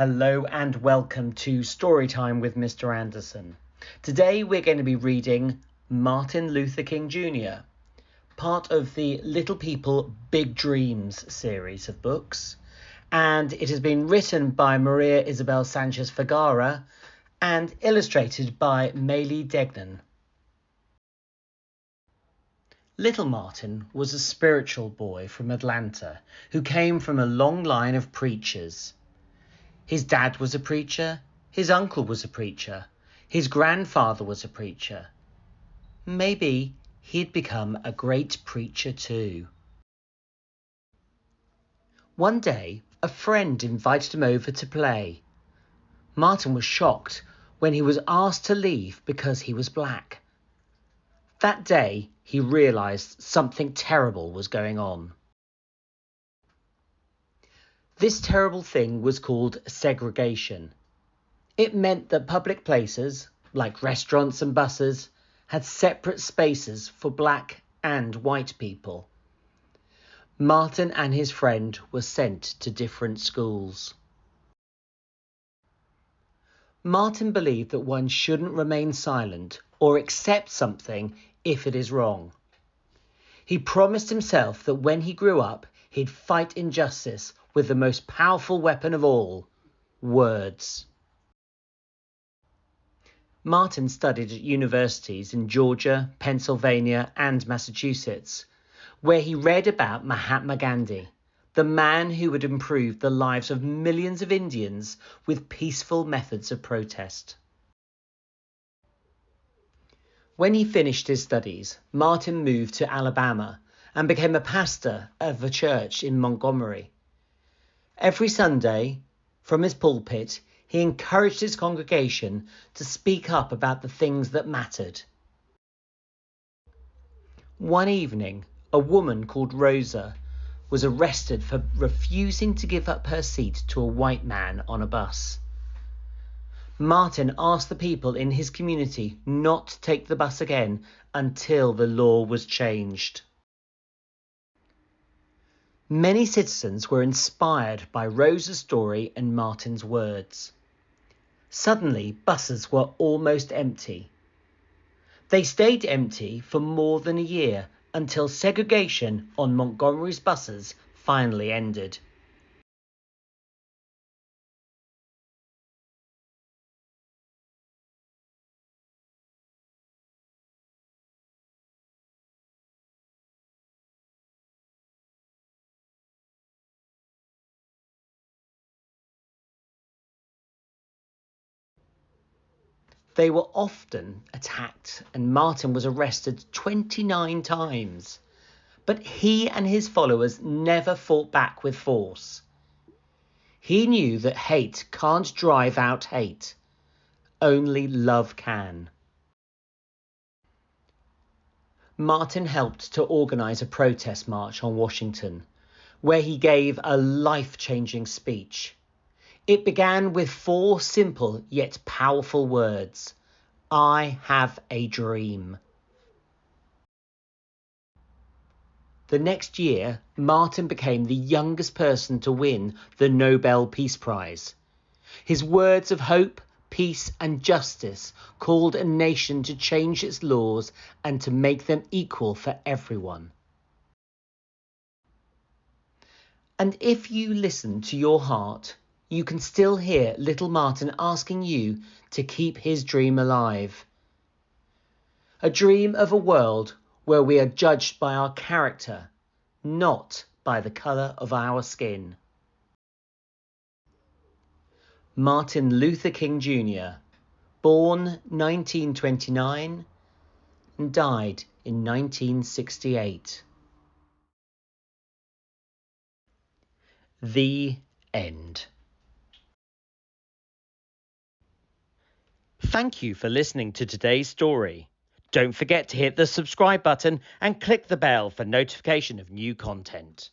Hello and welcome to Storytime with Mr. Anderson. Today we're going to be reading Martin Luther King Jr., part of the Little People, Big Dreams series of books, and it has been written by Maria Isabel Sanchez Vergara and illustrated by Maylee Degnan. Little Martin was a spiritual boy from Atlanta who came from a long line of preachers. His dad was a preacher, his uncle was a preacher, his grandfather was a preacher. Maybe he'd become a great preacher too. One day, a friend invited him over to play. Martin was shocked when he was asked to leave because he was black. That day, he realized something terrible was going on. This terrible thing was called segregation. It meant that public places, like restaurants and buses, had separate spaces for black and white people. Martin and his friend were sent to different schools. Martin believed that one shouldn't remain silent or accept something if it is wrong. He promised himself that when he grew up, he'd fight injustice with the most powerful weapon of all, words. Martin studied at universities in Georgia, Pennsylvania, and Massachusetts, where he read about Mahatma Gandhi, the man who had improved the lives of millions of Indians with peaceful methods of protest. When he finished his studies, Martin moved to Alabama and became a pastor of a church in Montgomery. Every Sunday, from his pulpit, he encouraged his congregation to speak up about the things that mattered. One evening, a woman called Rosa was arrested for refusing to give up her seat to a white man on a bus. Martin asked the people in his community not to take the bus again until the law was changed. Many citizens were inspired by Rosa's story and Martin's words. Suddenly, buses were almost empty. They stayed empty for more than a year until segregation on Montgomery's buses finally ended. They were often attacked and Martin was arrested 29 times. But he and his followers never fought back with force. He knew that hate can't drive out hate. Only love can. Martin helped to organize a protest march on Washington, where he gave a life-changing speech. It began with 4 simple yet powerful words. I have a dream. The next year, Martin became the youngest person to win the Nobel Peace Prize. His words of hope, peace, and justice called a nation to change its laws and to make them equal for everyone. And if you listen to your heart, you can still hear little Martin asking you to keep his dream alive. A dream of a world where we are judged by our character, not by the colour of our skin. Martin Luther King Jr., born 1929 and died in 1968. The end. Thank you for listening to today's story. Don't forget to hit the subscribe button and click the bell for notification of new content.